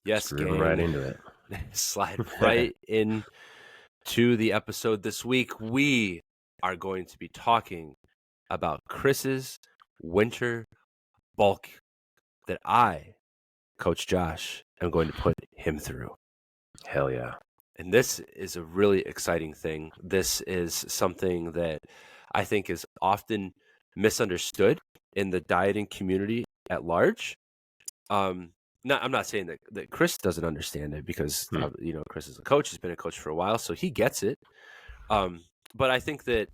Yes, Just grooving right gang. into it. Slide right in to the episode this week. We are going to be talking about Chris's winter bulk that I, Coach Josh, am going to put him through. Hell yeah. And this is a really exciting thing. This is something that I think is often misunderstood in the dieting community at large. I'm not saying that Chris doesn't understand it because Chris is a coach. He's been a coach for a while, so he gets it. But I think that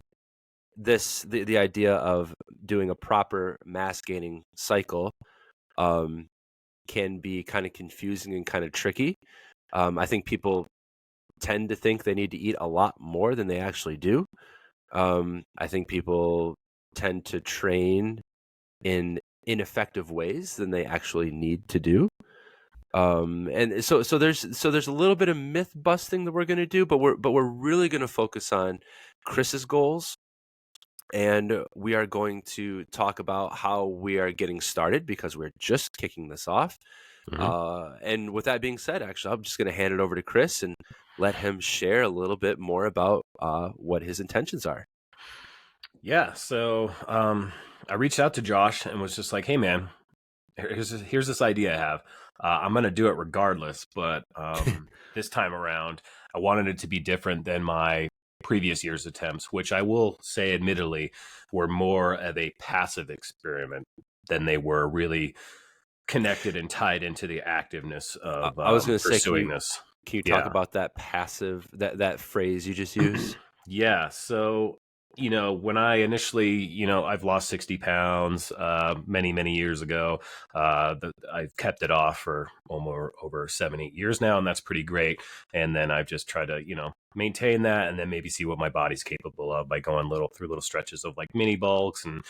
the idea of doing a proper mass gaining cycle can be kind of confusing and kind of tricky. I think people tend to think they need to eat a lot more than they actually do. I think people tend to train in ineffective ways than they actually need to do. And so there's a little bit of myth busting that we're going to do, but we're really going to focus on Chris's goals, and we are going to talk about how we are getting started because we're just kicking this off. And with that being said, actually, I'm just going to hand it over to Chris and let him share a little bit more about what his intentions are. Yeah. So I reached out to Josh and was just like, hey, man, here's this idea I have. I'm going to do it regardless. But this time around, I wanted it to be different than my previous year's attempts, which I will say, admittedly, were more of a passive experiment than they were really connected and tied into the activeness of I was going to say, pursuing this. Can you talk about that passive, that phrase you just used? Yeah. So, when I initially, I've lost 60 pounds many, many years ago. I've kept it off for almost over 7-8 years now, and that's pretty great. And then I've just tried to, maintain that and then maybe see what my body's capable of by going through little stretches of like mini bulks and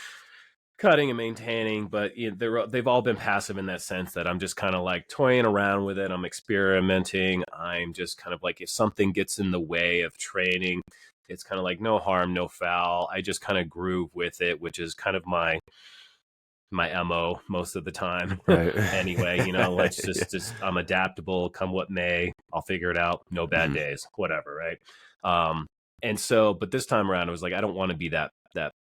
cutting and maintaining. But they've all been passive in that sense that I'm just kind of like toying around with it. I'm experimenting. I'm just kind of like, if something gets in the way of training, it's kind of like no harm, no foul. I just kind of groove with it, which is kind of my MO most of the time. Right. Anyway, let's just I'm adaptable, come what may. I'll figure it out. No bad days, whatever, right? And so, but this time around, it was like, I don't want to be that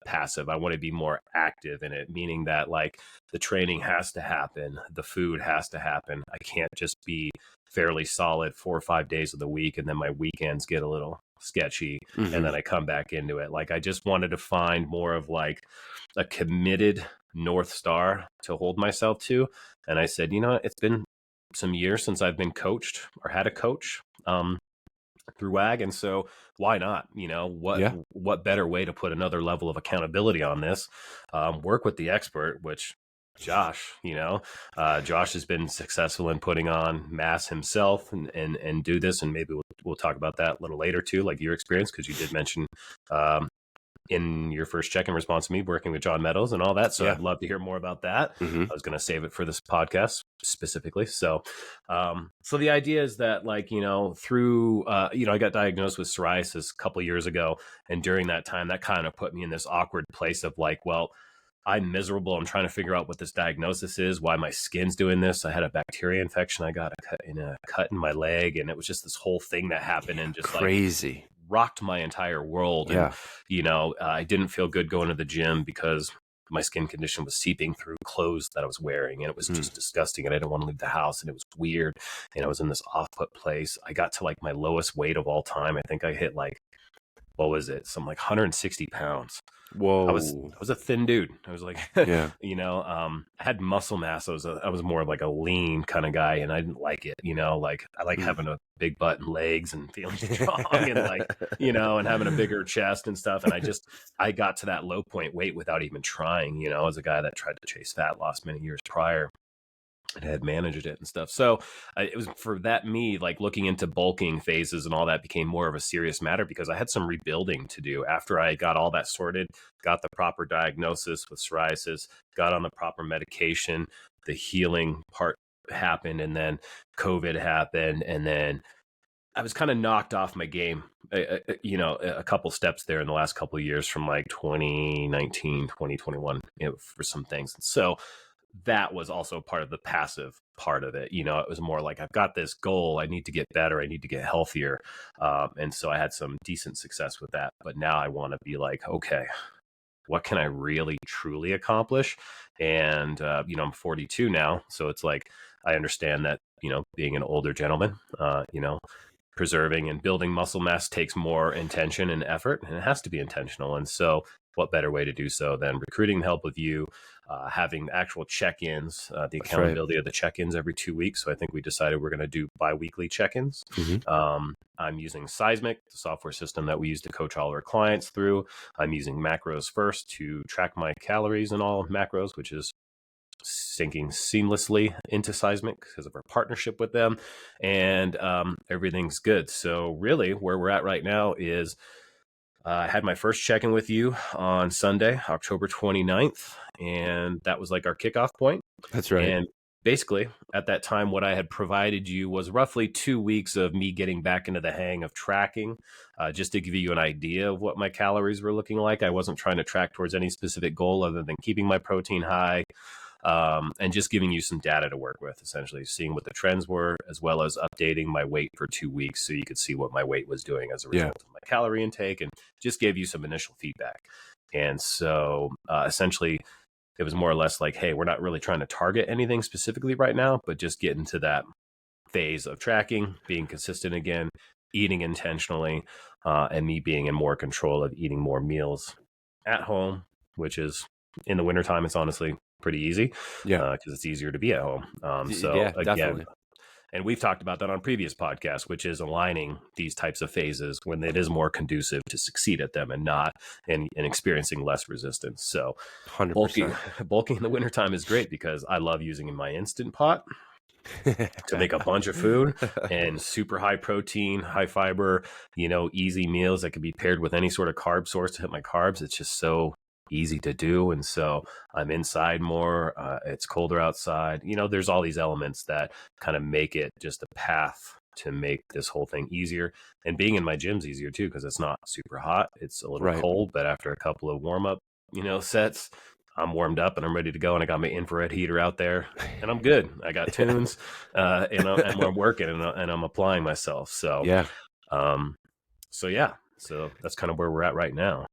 passive. I want to be more active in it, meaning that like the training has to happen, the food has to happen. I can't just be fairly solid 4 or 5 days of the week and then my weekends get a little sketchy and then I come back into it. Like I just wanted to find more of like a committed North Star to hold myself to. And I said, it's been some years since I've been coached or had a coach through WAG. And so why not? What better way to put another level of accountability on this? Work with the expert, which Josh, Josh has been successful in putting on mass himself and do this. And maybe we'll talk about that a little later too, like your experience, because you did mention in your first check-in response to me working with John Meadows and all that. So I'd love to hear more about that. I was going to save it for this podcast specifically. So, so the idea is that like, through, I got diagnosed with psoriasis a couple years ago. And during that time, that kind of put me in this awkward place of like, well, I'm miserable. I'm trying to figure out what this diagnosis is, why my skin's doing this. I had a bacteria infection. I got a cut in my leg, and it was just this whole thing that happened and just crazy. Like rocked my entire world. Yeah. And, I didn't feel good going to the gym because my skin condition was seeping through clothes that I was wearing, and it was just disgusting. And I didn't want to leave the house, and it was weird. And I was in this off-put place. I got to like my lowest weight of all time. I think I hit like, what was it? Some like 160 pounds. Whoa. I was a thin dude. I was like, yeah. I had muscle mass. I was more of like a lean kind of guy, and I didn't like it. Like I like having a big butt and legs and feeling strong and like, and having a bigger chest and stuff. And I got to that low point weight without even trying, as a guy that tried to chase fat loss many years prior and had managed it and stuff. So it was for that, me like looking into bulking phases and all that became more of a serious matter because I had some rebuilding to do after I got all that sorted, got the proper diagnosis with psoriasis, got on the proper medication, the healing part happened, and then COVID happened. And then I was kind of knocked off my game, a couple steps there in the last couple of years from like 2019, 2021, for some things. So that was also part of the passive part of it. It was more like, I've got this goal, I need to get better, I need to get healthier. And so I had some decent success with that. But now I want to be like, okay, what can I really truly accomplish? And, I'm 42 now. So it's like, I understand that, being an older gentleman, preserving and building muscle mass takes more intention and effort, and it has to be intentional. And so, what better way to do so than recruiting the help of you, having actual check-ins, the That's right. accountability of the check-ins every 2 weeks. So I think we decided we're going to do bi-weekly check-ins. I'm using Seismic, the software system that we use to coach all our clients through. I'm using Macros First to track my calories and all macros, which is syncing seamlessly into Seismic because of our partnership with them, and everything's good. So really where we're at right now is I had my first check-in with you on Sunday, October 29th, and that was like our kickoff point. That's right. And basically at that time, what I had provided you was roughly 2 weeks of me getting back into the hang of tracking, just to give you an idea of what my calories were looking like. I wasn't trying to track towards any specific goal other than keeping my protein high, and just giving you some data to work with, essentially seeing what the trends were, as well as updating my weight for 2 weeks so you could see what my weight was doing as a result of my calorie intake, and just gave you some initial feedback. And so essentially, it was more or less like, hey, we're not really trying to target anything specifically right now, but just get into that phase of tracking, being consistent again, eating intentionally, and me being in more control of eating more meals at home, which is, in the wintertime, it's honestly pretty easy, because it's easier to be at home. So again, definitely. and we've talked about that on previous podcasts, which is aligning these types of phases when it is more conducive to succeed at them and not and experiencing less resistance. So 100%. bulking in the wintertime is great because I love using my Instant Pot to make a bunch of food, and super high protein, high fiber, easy meals that can be paired with any sort of carb source to hit my carbs. It's just so easy to do. And so I'm inside more. It's colder outside. There's all these elements that kind of make it just a path to make this whole thing easier. And being in my gym's easier too, because it's not super hot. It's a little cold, but after a couple of warm up, sets, I'm warmed up and I'm ready to go. And I got my infrared heater out there and I'm good. I got tunes, and I'm working and I'm applying myself. So, so that's kind of where we're at right now.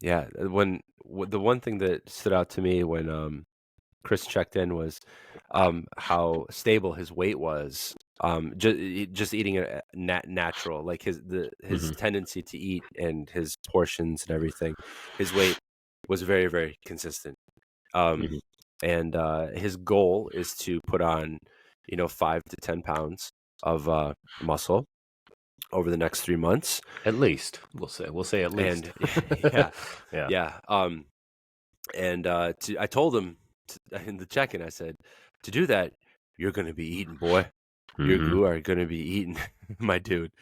Yeah. The one thing that stood out to me when Chris checked in was how stable his weight was. Just eating it natural, like his tendency to eat and his portions and everything. His weight was very, very consistent. And his goal is to put on, 5 to 10 pounds of muscle over the next 3 months. At least we'll say at least. And yeah. And I told him in the check-in, I said, to do that, you're going to be eating, boy. You are going to be eating, my dude.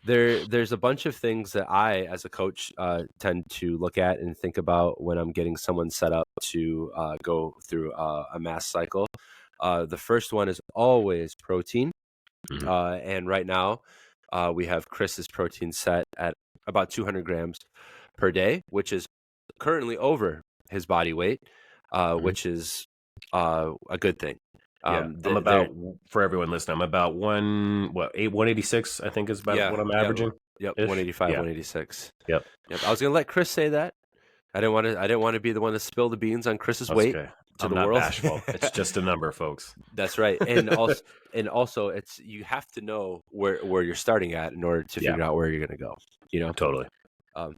There's a bunch of things that I, as a coach, tend to look at and think about when I'm getting someone set up to go through a mass cycle. The first one is always protein. And right now, we have Chris's protein set at about 200 grams per day, which is currently over his body weight, which is a good thing. I'm about, for everyone listening, I'm about 186, I think is about what I'm averaging. Yep, 185, 186. Yep. I was gonna let Chris say that. I didn't want to be the one to spill the beans on Chris's weight to I'm the not world. bashful. It's just a number, folks. That's right. And also it's, you have to know where you're starting at in order to figure out where you're gonna go. Totally.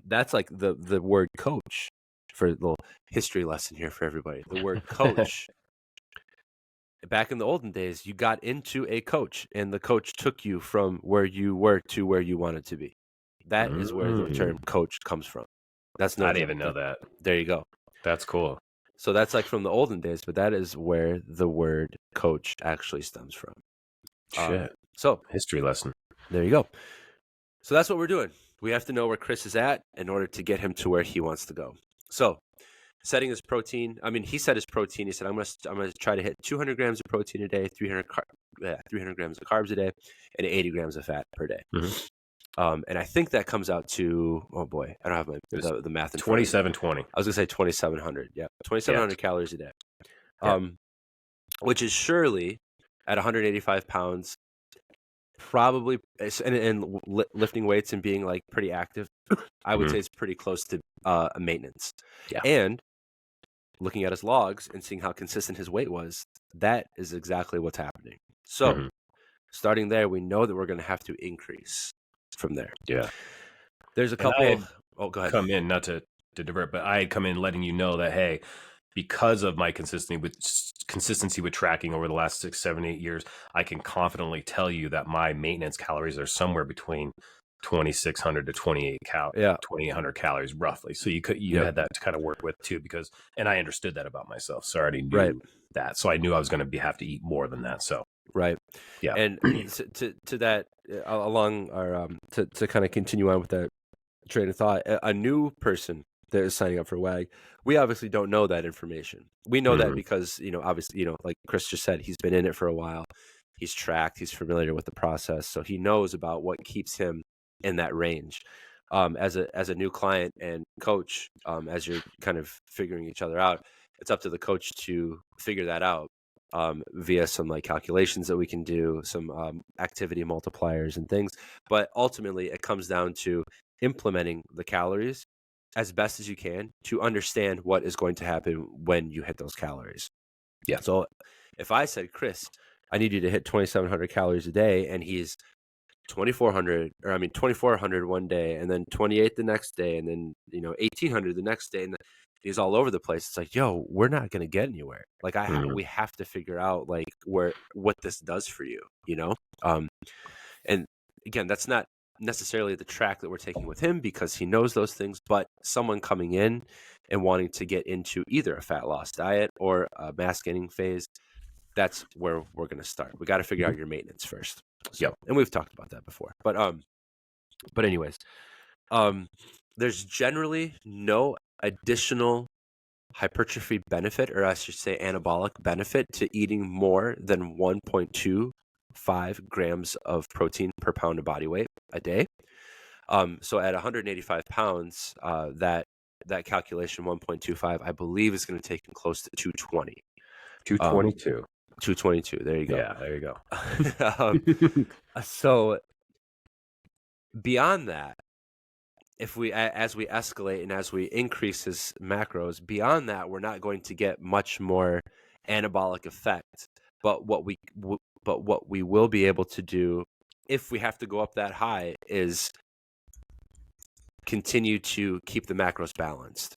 That's like the word coach, for a little history lesson here for everybody. The word coach. Back in the olden days, you got into a coach, and the coach took you from where you were to where you wanted to be. That is where the term coach comes from. That's not. I didn't even know that. There you go. That's cool. So that's like from the olden days, but that is where the word coach actually stems from. So history lesson. There you go. So that's what we're doing. We have to know where Chris is at in order to get him to where he wants to go. So setting his protein. I mean, he set his protein. He said, I'm gonna try to hit 200 grams of protein a day, 300 grams of carbs a day, and 80 grams of fat per day. And I think that comes out to, oh boy, I don't have the math in front of me. 2720. I was gonna say 2,700. Yeah, 2,700 calories a day. Yeah. Which is surely at 185 pounds, probably, and lifting weights and being like pretty active. I would say it's pretty close to a maintenance. Yeah. And looking at his logs and seeing how consistent his weight was, that is exactly what's happening. So starting there, we know that we're going to have to increase from there. Yeah. There's a And I couple. had Oh, go ahead. come in, not to divert, but I had come in letting you know that, hey, because of my consistency with tracking over the last 6, 7, 8 years, I can confidently tell you that my maintenance calories are somewhere between 2,600 to 2,800 calories roughly. So you had that to kind of work with too, and I understood that about myself. So I already knew that. So I knew I was going to have to eat more than that. So yeah. And to that, along our to kind of continue on with that train of thought, a new person that is signing up for WAG, we obviously don't know that information. We know that because, obviously, like Chris just said, he's been in it for a while. He's tracked, he's familiar with the process. So he knows about what keeps him in that range. As a new client and coach, as you're kind of figuring each other out, it's up to the coach to figure that out via some like calculations that we can do, some activity multipliers and things. But ultimately, it comes down to implementing the calories as best as you can to understand what is going to happen when you hit those calories. Yeah. So if I said, Chris, I need you to hit 2,700 calories a day, and he's 2,400 one day, and then 28 the next day, and then 1,800 the next day, and he's all over the place. It's like, yo, we're not going to get anywhere. Like we have to figure out like what this does for you, and again, that's not necessarily the track that we're taking with him because he knows those things, but someone coming in and wanting to get into either a fat loss diet or a mass gaining phase, that's where we're going to start. We got to figure out your maintenance first. So, and we've talked about that before, but anyways, there's generally no additional hypertrophy benefit, or I should say anabolic benefit, to eating more than 1.25 grams of protein per pound of body weight a day. So at 185 pounds, that calculation 1.25, I believe, is going to take him close to 220. 222. 222. There you go. Yeah, there you go. So beyond that, as we escalate and as we increase his macros, beyond that, we're not going to get much more anabolic effect. But what we will be able to do, if we have to go up that high, is continue to keep the macros balanced.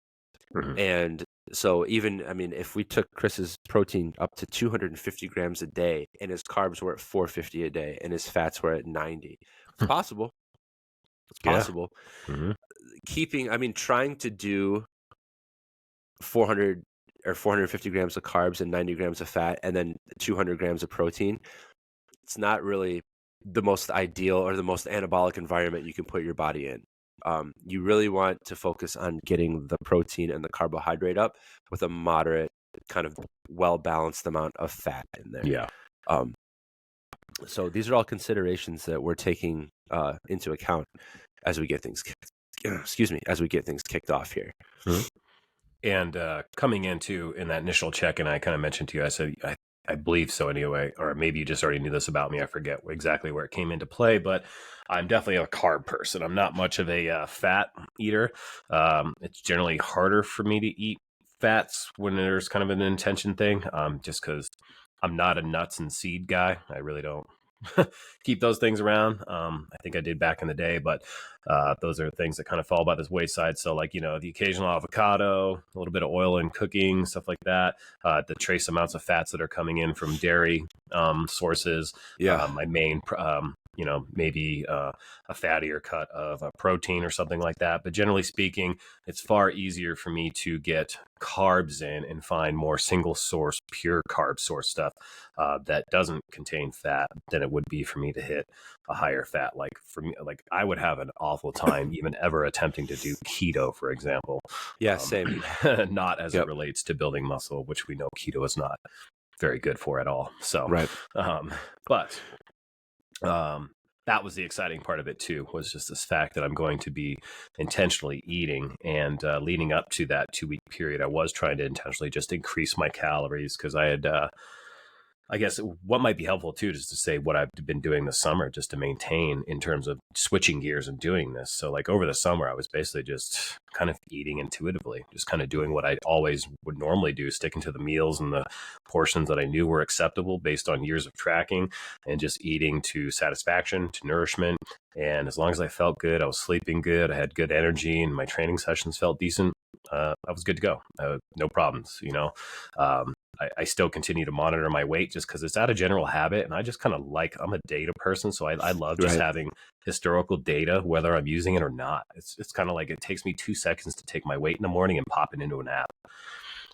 And so if we took Chris's protein up to 250 grams a day and his carbs were at 450 a day and his fats were at 90, it's possible. It's possible. Trying to do 400 or 450 grams of carbs and 90 grams of fat and then 200 grams of protein, it's not really the most ideal or the most anabolic environment you can put your body in. You really want to focus on getting the protein and the carbohydrate up with a moderate, kind of well-balanced amount of fat in there. Yeah. So these are all considerations that we're taking into account as we get things kicked off here. And coming in that initial check, and I kind of mentioned to you, I said, I believe so anyway, or maybe you just already knew this about me. I forget exactly where it came into play, but I'm definitely a carb person. I'm not much of a fat eater. It's generally harder for me to eat fats when there's kind of an intention thing, just because I'm not a nuts and seed guy. I really don't keep those things around. I think I did back in the day, but those are things that kind of fall by this wayside. So like, the occasional avocado, a little bit of oil in cooking, stuff like that, the trace amounts of fats that are coming in from dairy sources. My main, maybe a fattier cut of a protein or something like that. But generally speaking, it's far easier for me to get carbs in and find more single source, pure carb source stuff that doesn't contain fat than it would be for me to hit a higher fat. Like for me, like I would have an awful time even ever attempting to do keto, for example. Yeah, same. Not as it relates to building muscle, which we know keto is not very good for at all. So, right. that was the exciting part of it too, was just this fact that I'm going to be intentionally eating. And leading up to that 2 week period, I was trying to intentionally just increase my calories because I had I guess what might be helpful too is to say what I've been doing this summer just to maintain in terms of switching gears and doing this. So like over the summer, I was basically just kind of eating intuitively, just kind of doing what I always would normally do, sticking to the meals and the portions that I knew were acceptable based on years of tracking, and just eating to satisfaction, to nourishment. And as long as I felt good, I was sleeping good, I had good energy, and my training sessions felt decent. I was good to go. No problems, you know. I still continue to monitor my weight just because it's out of general habit. And I just kind of like, I'm a data person. So I love just Right. having historical data, whether I'm using it or not. It's kind of like it takes me 2 seconds to take my weight in the morning and pop it into an app.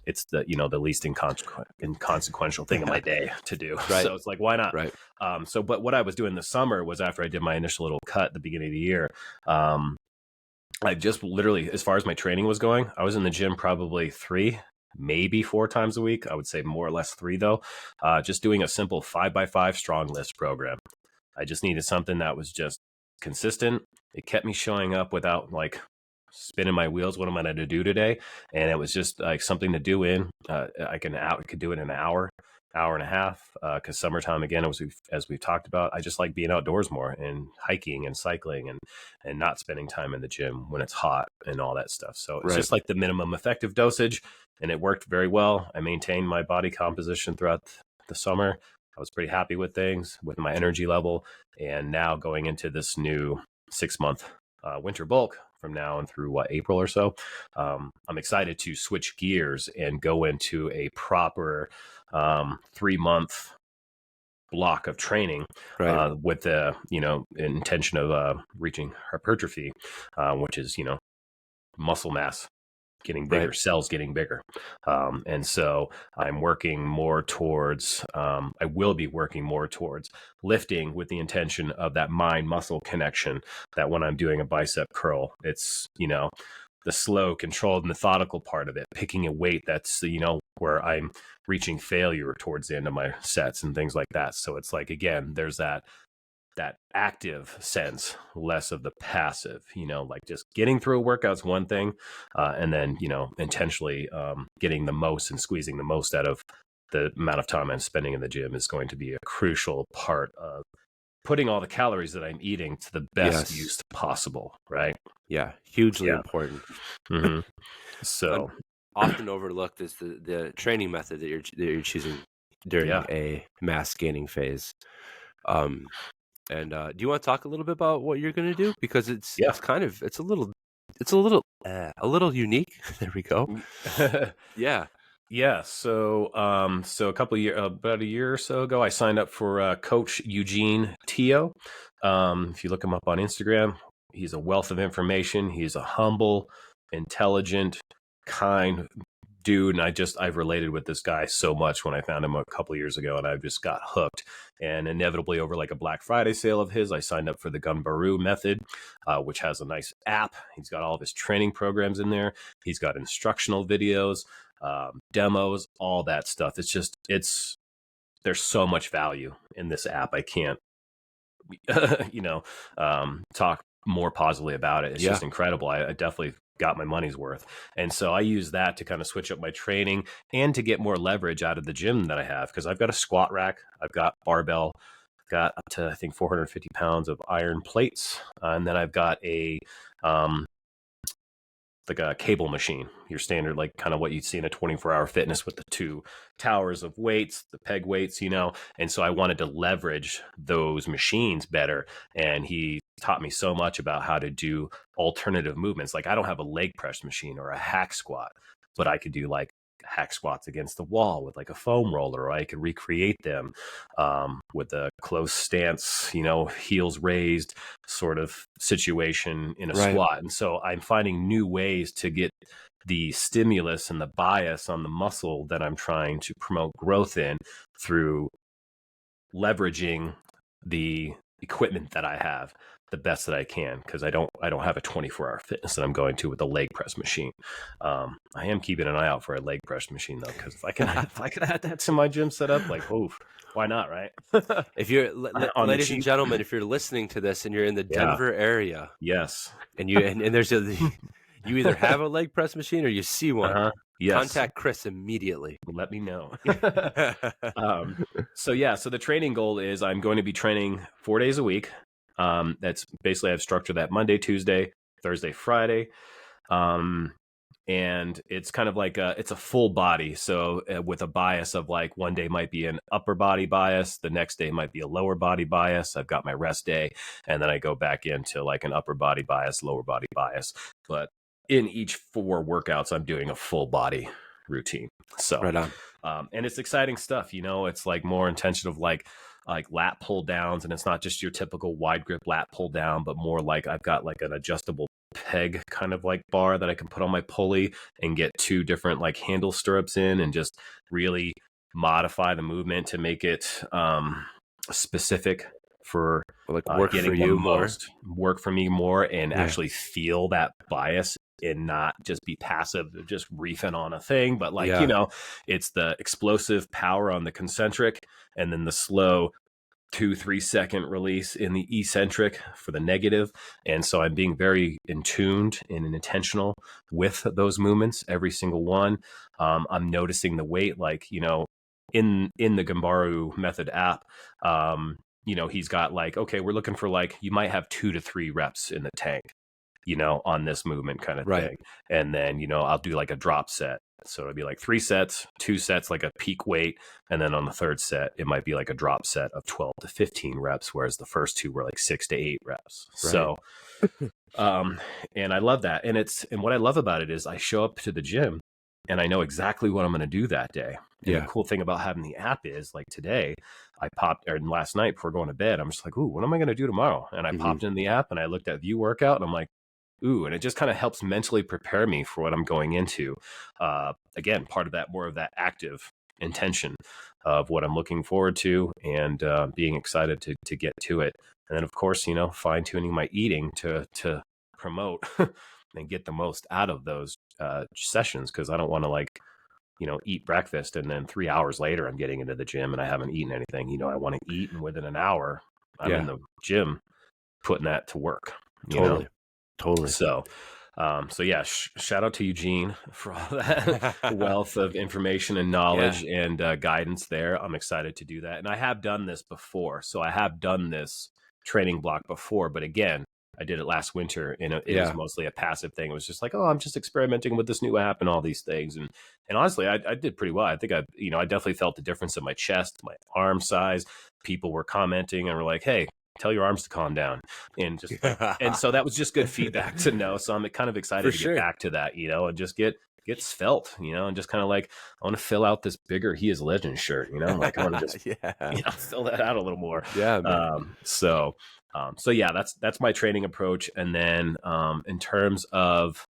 It's the, you know, the least inconsequential thing in my day to do. Right. So it's like, why not? Right. But what I was doing this summer was after I did my initial little cut at the beginning of the year, I just literally, as far as my training was going, I was in the gym probably 3, maybe 4 times a week. I would say more or less 3 though. Just doing a simple 5x5 strong list program. I just needed something that was just consistent. It kept me showing up without like spinning my wheels. What am I going to do today? And it was just like something to do in. I could do it in an hour, hour and a half. Because summertime again, as we've talked about, I just like being outdoors more and hiking and cycling and not spending time in the gym when it's hot and all that stuff. So it's Right. just like the minimum effective dosage, and it worked very well. I maintained my body composition throughout the summer. I was pretty happy with things, with my energy level. And now going into this new 6 month winter bulk from now and through April or so, I'm excited to switch gears and go into a proper 3 month block of training Right. with the, you know, intention of reaching hypertrophy, which is, you know, muscle mass getting Right. bigger, cells getting bigger. And so I'm working more towards, I will be working more towards lifting with the intention of that mind muscle connection, that when I'm doing a bicep curl, it's, you know, the slow, controlled, methodical part of it, picking a weight that's, you know, where I'm reaching failure towards the end of my sets and things like that. So it's like, again, there's that active sense, less of the passive, you know, like just getting through a workout's one thing. And then, you know, intentionally getting the most and squeezing the most out of the amount of time I'm spending in the gym is going to be a crucial part of putting all the calories that I'm eating to the best Yes. use possible. Right. Yeah. Hugely Yeah. important. hmm An So, often overlooked is the training method that you're choosing during yeah. a mass gaining phase. Um, and do you want to talk a little bit about what you're going to do? Because Yeah. a little unique. There we go. Yeah. Yeah, so a couple of years, about a year or so ago, I signed up for Coach Eugene Tio. If you look him up on Instagram, he's a wealth of information. He's a humble, intelligent, kind dude, and I've related with this guy so much when I found him a couple of years ago, and I just got hooked. And inevitably, over like a Black Friday sale of his, I signed up for the Gunbaroo method, which has a nice app. He's got all of his training programs in there. He's got instructional videos, demos, all that stuff. There's so much value in this app. I can't, you know, talk more positively about it. It's Yeah. just incredible. I definitely got my money's worth. And so I use that to kind of switch up my training and to get more leverage out of the gym that I have, because I've got a squat rack, I've got barbell, I've got up to, I think, 450 pounds of iron plates. And then I've got like a cable machine, your standard, like kind of what you'd see in a 24-hour fitness with the 2 towers of weights, the peg weights, you know. And so I wanted to leverage those machines better. And he taught me so much about how to do alternative movements. Like I don't have a leg press machine or a hack squat, but I could do like hack squats against the wall with like a foam roller, or I could recreate them with a close stance, you know, heels raised sort of situation in a Right. squat. And so I'm finding new ways to get the stimulus and the bias on the muscle that I'm trying to promote growth in through leveraging the equipment that I have. the best that I can, because I don't have a 24-hour fitness that I'm going to with a leg press machine. I am keeping an eye out for a leg press machine though, because if I can add that to my gym setup, like, oof, why not, right? If you're, On the ladies and cheap. gentlemen, if you're listening to this and you're in the Yeah. Denver area, Yes. and there's you either have a leg press machine or you see one, Yes. contact Chris immediately. Let me know. So the training goal is I'm going to be training 4 days a week. That's basically, I've structured that Monday, Tuesday, Thursday, Friday. And it's kind of like it's a full body. So with a bias of like one day might be an upper body bias, the next day might be a lower body bias. I've got my rest day, and then I go back into like an upper body bias, lower body bias. But in each 4 workouts, I'm doing a full body routine. So right on. And it's exciting stuff, it's like more intention of like lat pull downs, and it's not just your typical wide grip lat pull down, but more like I've got like an adjustable peg kind of like bar that I can put on my pulley and get 2 different like handle stirrups in, and just really modify the movement to make it specific for Like work getting for the you more. most work for me more, and Yeah. actually feel that bias and not just be passive, just reefing on a thing, but like, it's the explosive power on the concentric, and then the slow 2-3 second release in the eccentric for the negative. And so I'm being very in tuned and intentional with those movements, every single one. I'm noticing the weight, like, in the Gambaru method app, he's got like, okay, we're looking for like, you might have 2 to 3 reps in the tank, on this movement kind of thing. And then, I'll do like a drop set. So it'll be like 3 sets, 2 sets, like a peak weight. And then on the third set, it might be like a drop set of 12 to 15 reps, whereas the first 2 were like 6 to 8 reps. So, and I love that. And what I love about it is I show up to the gym and I know exactly what I'm going to do that day. And the cool thing about having the app is, like, today and last night before going to bed, I'm just like, ooh, what am I going to do tomorrow? And I popped in the app and I looked at view workout, and I'm like, ooh, and it just kind of helps mentally prepare me for what I'm going into. Again, part of that, more of that active intention of what I'm looking forward to, and being excited to get to it. And then, of course, fine tuning my eating to promote and get the most out of those sessions, because I don't want to like, eat breakfast and then 3 hours later I'm getting into the gym and I haven't eaten anything. I want to eat, and within an hour I'm in the gym putting that to work. Totally. So, shout out to Eugene for all that wealth of information and knowledge and guidance there. I'm excited to do that. And I have done this before. So I have done this training block before, but again, I did it last winter, and it was mostly a passive thing. It was just like, oh, I'm just experimenting with this new app and all these things. And honestly, I did pretty well. I think I definitely felt the difference in my chest, my arm size. People were commenting and were like, hey, tell your arms to calm down. And just and so that was just good feedback to know. So I'm kind of excited to get back to that, and just get svelte, and just kind of like, I want to fill out this bigger He Is Legend shirt, like I want to just fill that out a little more. That's my training approach. And then in terms of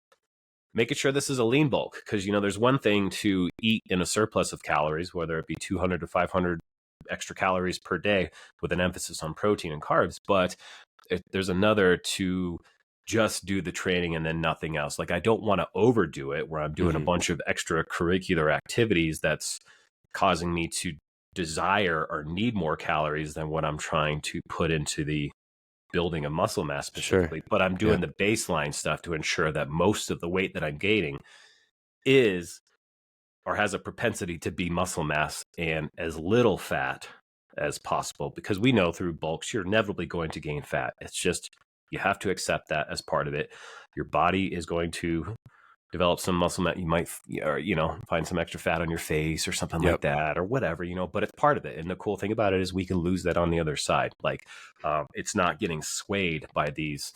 making sure this is a lean bulk, because there's one thing to eat in a surplus of calories, whether it be 200 to 500 extra calories per day with an emphasis on protein and carbs, but there's another to just do the training and then nothing else. Like, I don't want to overdo it where I'm doing a bunch of extracurricular activities that's causing me to desire or need more calories than what I'm trying to put into the building of muscle mass specifically. But I'm doing the baseline stuff to ensure that most of the weight that I'm gaining is or has a propensity to be muscle mass and as little fat as possible, because we know through bulks you're inevitably going to gain fat. It's just, you have to accept that as part of it. Your body is going to develop some muscle mass. You might, or, find some extra fat on your face or something like that, or whatever, but it's part of it. And the cool thing about it is we can lose that on the other side. Like, it's not getting swayed by these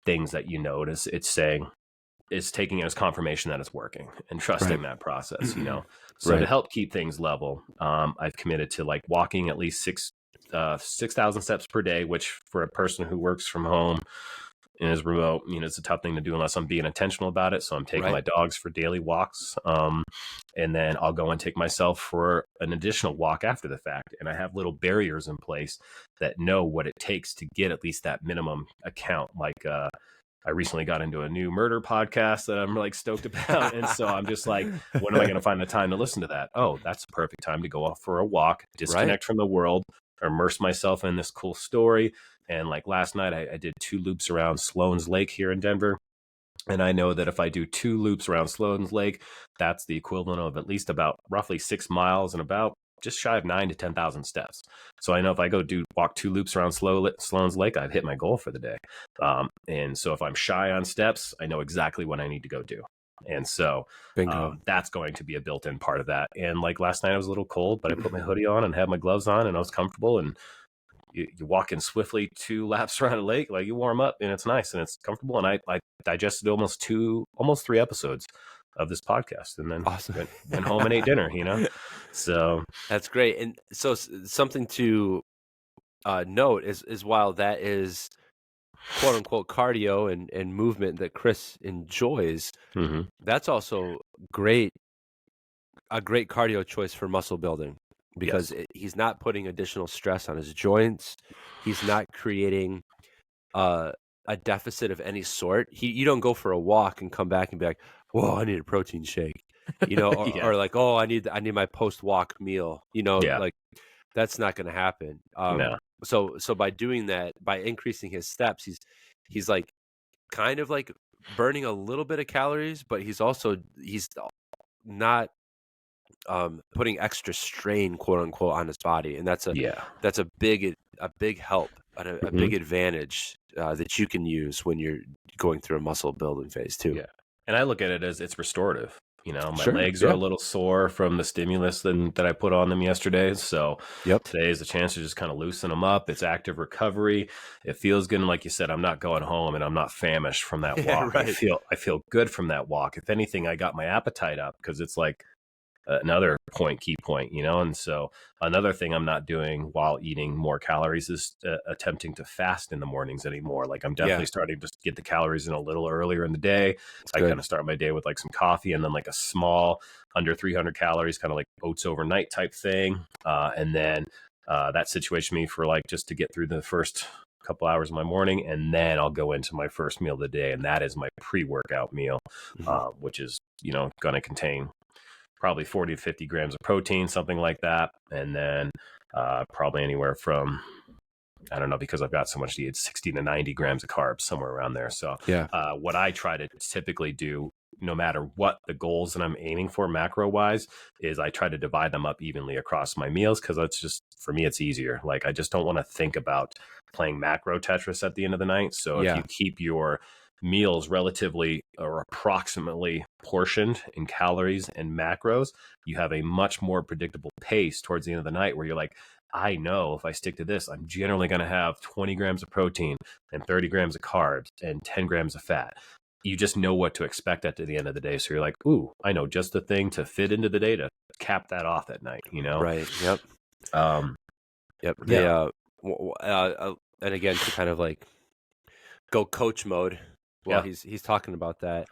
things that you notice. It's saying, is taking it as confirmation that it's working and trusting that process, So to help keep things level, I've committed to like walking at least 6,000 steps per day, which for a person who works from home and is remote. It's a tough thing to do unless I'm being intentional about it. So I'm taking my Right. dogs for daily walks. And then I'll go and take myself for an additional walk after the fact. And I have little barriers in place that know what it takes to get at least that minimum account. Like, I recently got into a new murder podcast that I'm like stoked about. And so I'm just like, when am I going to find the time to listen to that? Oh, that's a perfect time to go off for a walk, Right. disconnect from the world, immerse myself in this cool story. And like last night, I did 2 loops around Sloan's Lake here in Denver. And I know that if I do 2 loops around Sloan's Lake, that's the equivalent of at least about roughly 6 miles and about just shy of 9 to 10,000 steps. So I know if I go walk 2 loops around Sloan's Lake, I've hit my goal for the day. And so if I'm shy on steps, I know exactly what I need to go do. And so Bingo. that's going to be a built-in part of that. And like last night, I was a little cold, but I put my hoodie on and had my gloves on, and I was comfortable. And you walk in swiftly 2 laps around a lake, like you warm up, and it's nice and it's comfortable. And I digested almost 3 episodes of this podcast, and then Awesome. went home and ate dinner. So That's great. And so something to note is while that is quote unquote cardio and movement that Chris enjoys, that's also a great cardio choice for muscle building, because yes, he's not putting additional stress on his joints. He's not creating a deficit of any sort. You don't go for a walk and come back and be like, whoa, I need a protein shake, yeah, or like, oh, I need my post walk meal, yeah, like that's not going to happen. no, So by doing that, by increasing his steps, he's like kind of like burning a little bit of calories, but he's not putting extra strain, quote unquote, on his body, and that's yeah. a big help and a big advantage that you can use when you're going through a muscle building phase too. Yeah. And I look at it as it's restorative. My Sure. legs are a Yeah. little sore from the stimulus that I put on them yesterday. So Yep. today is a chance to just kind of loosen them up. It's active recovery. It feels good. And like you said, I'm not going home and I'm not famished from that Yeah. walk. Right. I feel good from that walk. If anything, I got my appetite up because it's like another key point. And so another thing I'm not doing while eating more calories is attempting to fast in the mornings anymore. Like I'm definitely Yeah. starting to get the calories in a little earlier in the day. It's I kind good. of start my day with like some coffee and then like a small under 300 calories, kind of like oats overnight type thing. And then that situates me for like just to get through the first couple hours of my morning, and then I'll go into my first meal of the day, and that is my pre-workout meal, which is going to contain probably 40 to 50 grams of protein, something like that. And then probably anywhere from, I don't know, because I've got so much to eat, 60 to 90 grams of carbs, somewhere around there. So Yeah. what I try to typically do, no matter what the goals that I'm aiming for macro wise, is I try to divide them up evenly across my meals, because that's just, for me, it's easier. Like I just don't want to think about playing macro Tetris at the end of the night. So if Yeah. you keep your meals relatively or approximately portioned in calories and macros, you have a much more predictable pace towards the end of the night, where you're like, I know if I stick to this, I'm generally going to have 20 grams of protein and 30 grams of carbs and 10 grams of fat. You just know what to expect at the end of the day. So you're like, ooh, I know just the thing to fit into the day to cap that off at night, Right. Yep. Um, Yep. yeah. And again, to kind of like go coach mode while Yeah. he's talking about that.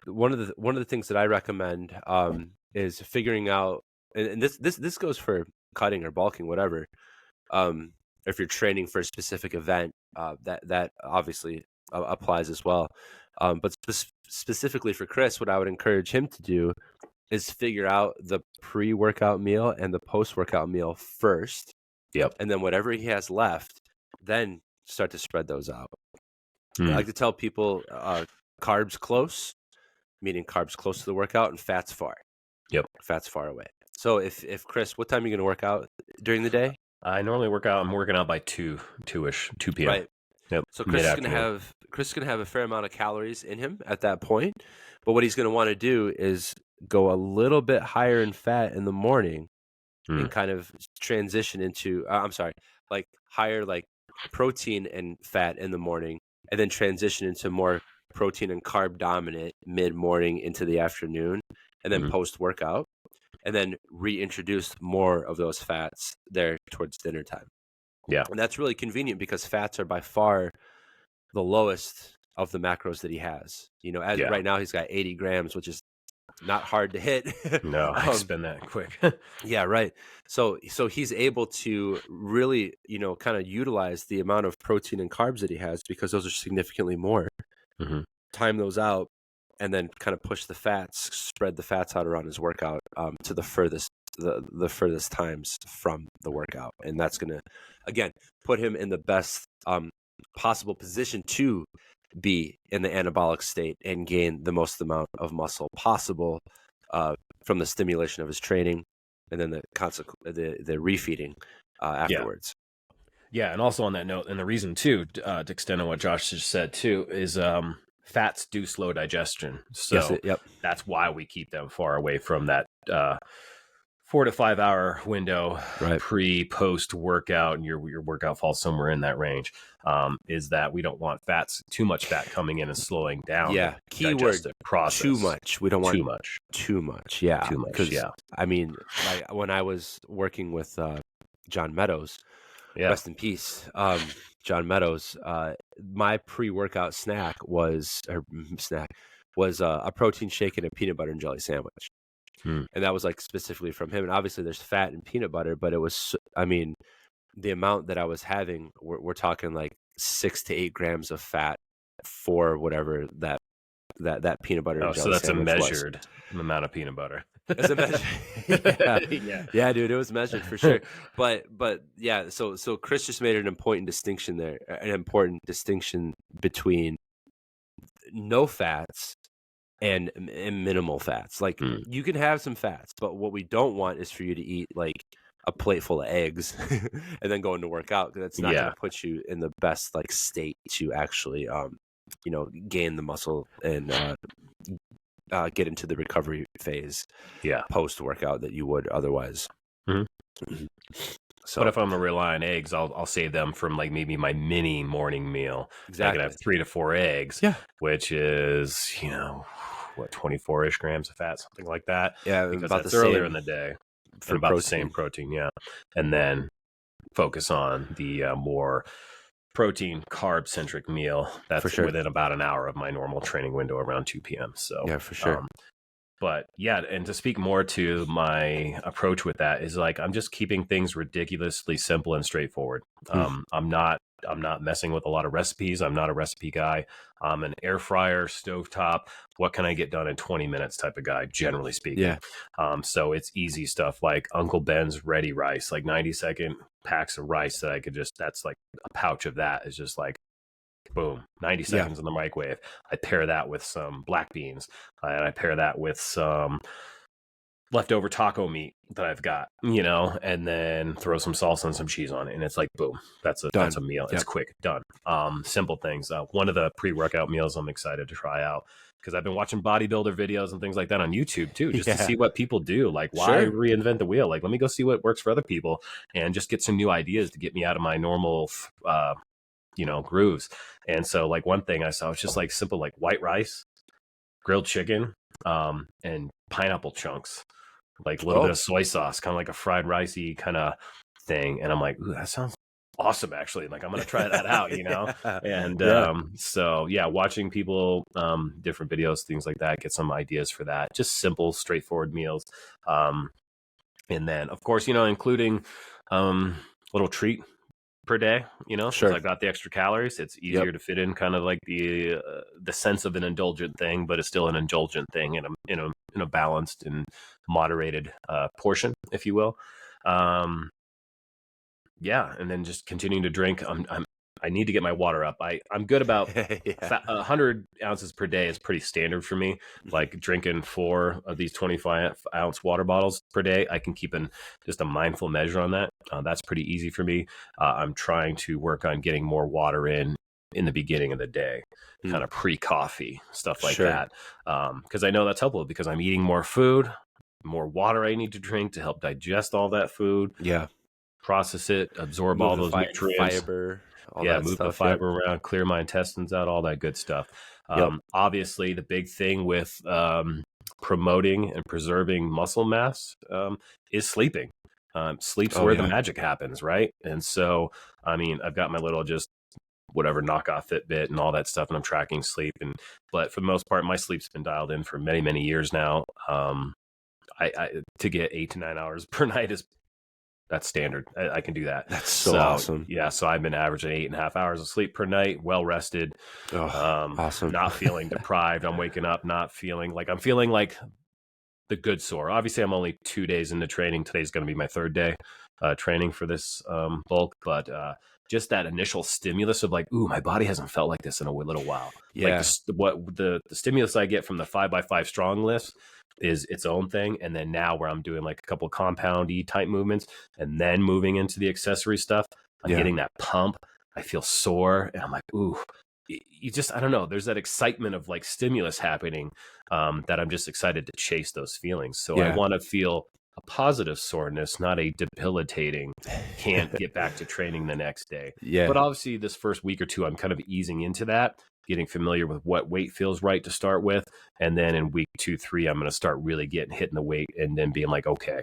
One of the things that I recommend is figuring out, and this goes for cutting or bulking, whatever. If you're training for a specific event, that obviously applies as well. But specifically for Chris, what I would encourage him to do is figure out the pre-workout meal and the post-workout meal first, Yep. and then whatever he has left, then start to spread those out. I Mm. like to tell people carbs close, meaning carbs close to the workout, and fats far. Yep. Fats far away. So if Chris, what time are you going to work out during the day? I normally I'm working out by 2-ish, 2 p.m. Right. Yep. So Chris is Mid-afternoon. going to have a fair amount of calories in him at that point. But what he's going to want to do is go a little bit higher in fat in the morning and kind of transition into like higher like protein and fat in the morning, and then transition into more protein and carb dominant mid-morning into the afternoon, and then post-workout, and then reintroduce more of those fats there towards dinner time. Yeah. And that's really convenient because fats are by far the lowest of the macros that he has. You know, as Yeah. right now he's got 80 grams, which is not hard to hit. No, I um, spend that quick. yeah, right. So he's able to really, you know, kind of utilize the amount of protein and carbs that he has because those are significantly more. Hmm. Time those out, and then kind of push the fats, spread the fats out around his workout to the furthest times from the workout, and that's gonna again put him in the best possible position to be in the anabolic state and gain the most amount of muscle possible from the stimulation of his training, and then the refeeding afterwards. Yeah, and also on that note, and the reason too, to extend on what Josh just said too, is fats do slow digestion. Yes. So Yep. that's why we keep them far away from that 4 to 5 hour window Right. post workout, and your workout falls somewhere in that range. Is that we don't want too much fat coming in and slowing down Yeah. the Keyword: digestive process. too much. We don't want Too much. too much. Yeah. Too much. Because Yeah. I mean, like when I was working with John Meadows, Yeah. rest in peace, John Meadows. My pre-workout snack was a protein shake and a peanut butter and jelly sandwich, Hmm. and that was like specifically from him. And obviously, there's fat in peanut butter, but it was, I mean, the amount that I was having, we're talking like 6 to 8 grams of fat for whatever that peanut butter and Oh, so jelly that's a sandwich was. measured amount of peanut butter. As a measure, yeah, Yeah. yeah, dude, it was measured for sure. But yeah, so Chris just made an important distinction there, an important distinction between no fats and minimal fats. Like Hmm. you can have some fats, but what we don't want is for you to eat like a plate full of eggs and then going to work out, because that's not going Yeah. to put you in the best like state to actually you know, gain the muscle and get into the recovery phase Yeah. post workout that you would otherwise. Mhm. So But if I'm gonna rely on eggs, I'll save them from like maybe my mini morning meal. I can exactly. have 3 to 4 eggs, Yeah. which is, you know, what, 24-ish grams of fat, something like that. Yeah, Because about that's the earlier same in the day, for and about the same protein. protein, yeah. And then focus on the more protein carb centric meal For that's sure. within about an hour of my normal training window around 2 p.m. So Yeah, for sure. but yeah, and to speak more to my approach with that is like I'm just keeping things ridiculously simple and straightforward. I'm not messing with a lot of recipes. I'm not a recipe guy. I'm an air fryer, stovetop. What can I get done in 20 minutes type of guy, generally speaking. Yeah. So it's easy stuff like Uncle Ben's ready rice, like 90-second packs of rice that I could just, that's like a pouch of that is just like, boom, 90 seconds in the microwave. I pair that with some black beans, and I pair that with some leftover taco meat that I've got, you know, and then throw some salsa and some cheese on it, and it's like boom, that's a meal. It's quick, done. Simple things. One of the pre-workout meals I'm excited to try out, because I've been watching bodybuilder videos and things like that on YouTube too, just to see what people do. Like, why reinvent the wheel? Like, let me go see what works for other people and just get some new ideas to get me out of my normal you know, grooves. And so like one thing I saw was just like simple, like white rice, grilled chicken, and pineapple chunks, like a little bit of soy sauce, kind of like a fried ricey kind of thing. And I'm like, ooh, that sounds awesome, actually. Like, I'm going to try that out, you know? And so, yeah, watching people, different videos, things like that, get some ideas for that. Just simple, straightforward meals. And then, of course, you know, including little treat per day, you know, since I've got the extra calories, it's easier to fit in kind of like the sense of an indulgent thing, but it's still an indulgent thing in a balanced and moderated portion, if you will. Yeah, and then just continuing to drink. I need to get my water up. I'm good about 100 ounces per day is pretty standard for me. Like drinking 4 of these 25-ounce water bottles per day, I can keep just a mindful measure on that. That's pretty easy for me. I'm trying to work on getting more water in the beginning of the day, kind of pre-coffee, stuff like that. Because I know that's helpful because I'm eating more food, more water I need to drink to help digest all that food. Yeah. Process it, absorb all those nutrients. Fiber. Move the fiber around, clear my intestines out, all that good stuff. Obviously, the big thing with promoting and preserving muscle mass is sleeping. Sleep's where the magic happens, right? And so, I mean, I've got my little just whatever knockoff Fitbit and all that stuff, and I'm tracking sleep. But for the most part, my sleep's been dialed in for many, many years now. I to get 8 to 9 hours per night that's standard. I can do that. That's so awesome. Yeah, so I've been averaging 8.5 hours of sleep per night, well rested, Oh, awesome. not feeling deprived. I'm waking up not feeling like I'm feeling like the good sore. Obviously, I'm only 2 days into training. Today's going to be my third day training for this bulk, but just that initial stimulus of like, ooh, my body hasn't felt like this in a little while. Yeah. Like the stimulus I get from the 5x5 strong lifts is its own thing. And then now where I'm doing like a couple compound-y type movements and then moving into the accessory stuff, I'm getting that pump. I feel sore and I'm like, ooh, you just, I don't know. There's that excitement of like stimulus happening that I'm just excited to chase those feelings. So I want to feel a positive soreness, not a debilitating, can't get back to training the next day. Yeah. But obviously this first week or two, I'm kind of easing into that, getting familiar with what weight feels right to start with. And then in week 2, 3, I'm going to start really hitting the weight and then being like, okay,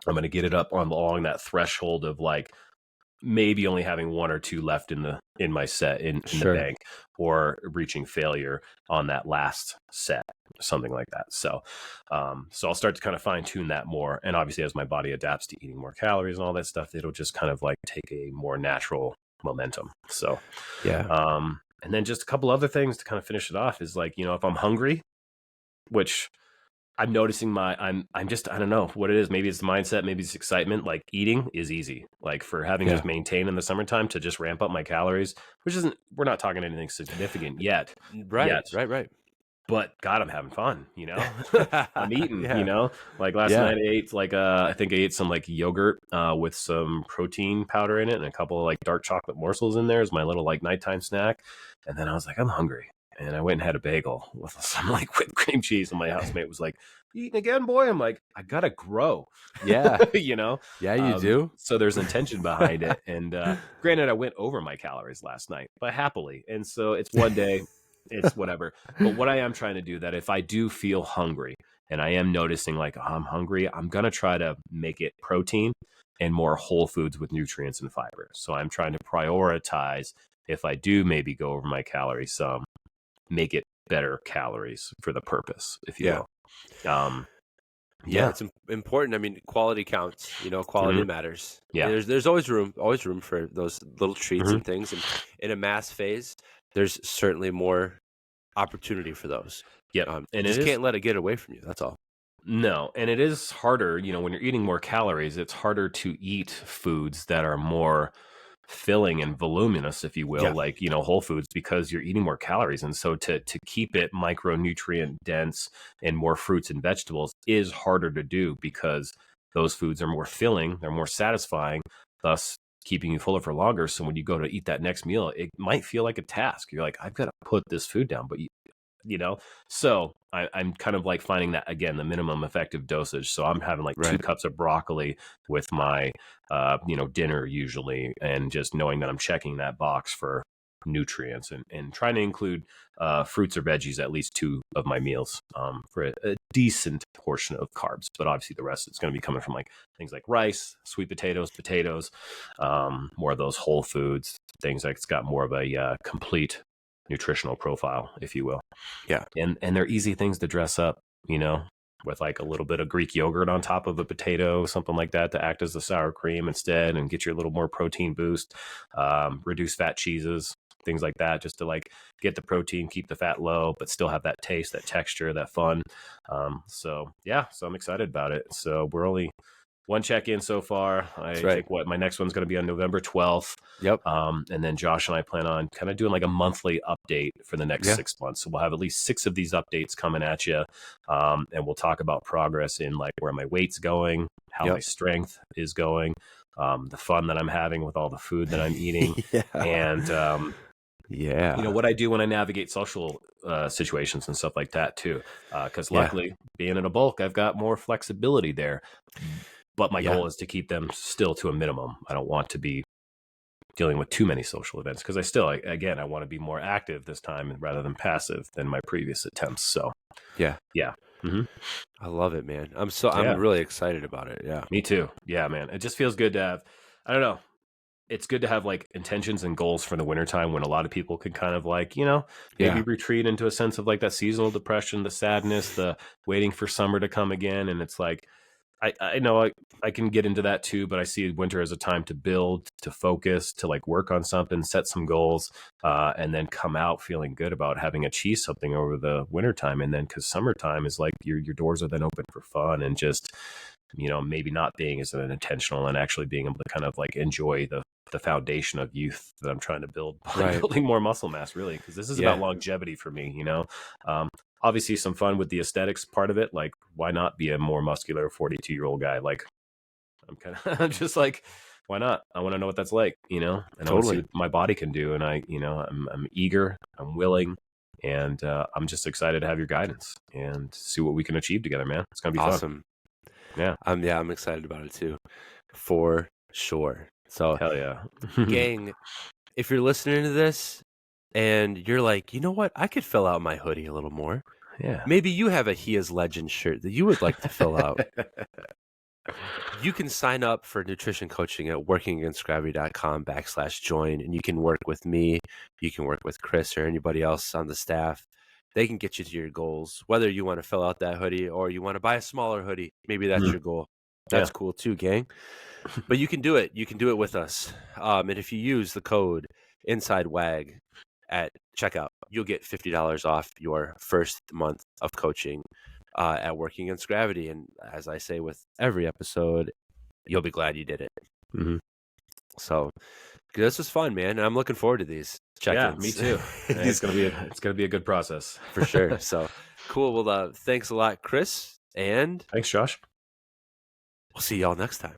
I'm going to get it up along that threshold of like, maybe only having 1 or 2 left in my set in the bank, or reaching failure on that last set, something like that. So I'll start to kind of fine tune that more. And obviously as my body adapts to eating more calories and all that stuff, it'll just kind of like take a more natural momentum. So and then just a couple other things to kind of finish it off is like, if I'm hungry, which I'm noticing I'm just, I don't know what it is. Maybe it's the mindset, maybe it's excitement. Like eating is easy. Like for having just maintained in the summertime to just ramp up my calories, we're not talking anything significant yet. Right. But God, I'm having fun, I'm eating, like last night I ate I think I ate some like yogurt with some protein powder in it and a couple of like dark chocolate morsels in there as my little like nighttime snack. And then I was like, I'm hungry. And I went and had a bagel with some like whipped cream cheese. And my housemate was like, "You eating again, boy?" I'm like, I gotta grow. Yeah. Yeah, you do. So there's intention behind it. And granted, I went over my calories last night, but happily. And so it's one day, it's whatever. But what I am trying to do, that if I do feel hungry and I am noticing like, oh, I'm hungry, I'm gonna try to make it protein and more whole foods with nutrients and fiber. So I'm trying to prioritize, if I do maybe go over my calories some, make it better calories for the purpose, if you will. It's important. I mean, quality counts, quality matters. Yeah. There's always room for those little treats and things. And in a mass phase, there's certainly more opportunity for those. Yeah. And you just can't let it get away from you. That's all. No. And it is harder, when you're eating more calories, it's harder to eat foods that are more filling and voluminous, if you will, like, whole foods, because you're eating more calories. And so to keep it micronutrient dense and more fruits and vegetables is harder to do, because those foods are more filling, they're more satisfying, thus keeping you fuller for longer. So when you go to eat that next meal, it might feel like a task. You're like, I've got to put this food down, but so I'm kind of like finding that, again, the minimum effective dosage. So I'm having like 2 cups of broccoli with my, dinner usually, and just knowing that I'm checking that box for nutrients and trying to include fruits or veggies at least 2 of my meals for a decent portion of carbs. But obviously the rest is going to be coming from like things like rice, sweet potatoes, more of those whole foods, things like it's got more of a complete nutritional profile, if you will. And they're easy things to dress up, with like a little bit of Greek yogurt on top of a potato, something like that, to act as the sour cream instead and get you a little more protein boost. Reduce fat cheeses, things like that, just to like get the protein, keep the fat low, but still have that taste, that texture, that fun. So I'm excited about it. So we're only 1 check-in so far. I think my next one's going to be on November 12th. Yep. And then Josh and I plan on kind of doing like a monthly update for the next 6 months. So we'll have at least 6 of these updates coming at you. And we'll talk about progress in like where my weight's going, how my strength is going, the fun that I'm having with all the food that I'm eating. And what I do when I navigate social situations and stuff like that too. Because luckily, being in a bulk, I've got more flexibility there. But my goal is to keep them still to a minimum. I don't want to be dealing with too many social events, because I want to be more active this time rather than passive than my previous attempts. So I love it, man. I'm really excited about it. Yeah, me too. Yeah, man. It just feels good to have, I don't know, it's good to have like intentions and goals for the wintertime when a lot of people can kind of like, maybe Yeah. retreat into a sense of like that seasonal depression, the sadness, the waiting for summer to come again. And it's like, I know I can get into that too, but I see winter as a time to build, to focus, to like work on something, set some goals, and then come out feeling good about having achieved something over the wintertime. And then because summertime is like your doors are then open for fun and just, maybe not being as intentional and actually being able to kind of like enjoy the foundation of youth that I'm trying to build by Right. building more muscle mass, really, because this is about Yeah. longevity for me. Obviously some fun with the aesthetics part of it. Like, why not be a more muscular 42-year-old guy? Like, I'm kind of, I'm just like, why not? I want to know what that's like, and I want to see Totally. what my body can do. And I'm eager, I'm willing, and I'm just excited to have your guidance and see what we can achieve together, man. It's gonna be fun. Awesome. Yeah, Yeah, I'm excited about it too, for sure. So, hell yeah. gang, if you're listening to this and you're like, you know what, I could fill out my hoodie a little more. Yeah. Maybe you have a He Is Legend shirt that you would like to fill out. You can sign up for nutrition coaching at workingagainstgravity.com/join, and you can work with me. You can work with Chris or anybody else on the staff. They can get you to your goals, whether you want to fill out that hoodie or you want to buy a smaller hoodie. Maybe that's Mhm. your goal. Yeah. That's cool too, gang. But you can do it. You can do it with us. And if you use the code InsideWAG at checkout, you'll get $50 off your first month of coaching at Working Against Gravity. And as I say with every episode, you'll be glad you did it. Mhm. So this was fun, man. And I'm looking forward to these Yeah, check-ins. me too. It's gonna be a good process. For sure. So cool. Well, thanks a lot, Chris. And Thanks, Josh. we'll see y'all next time.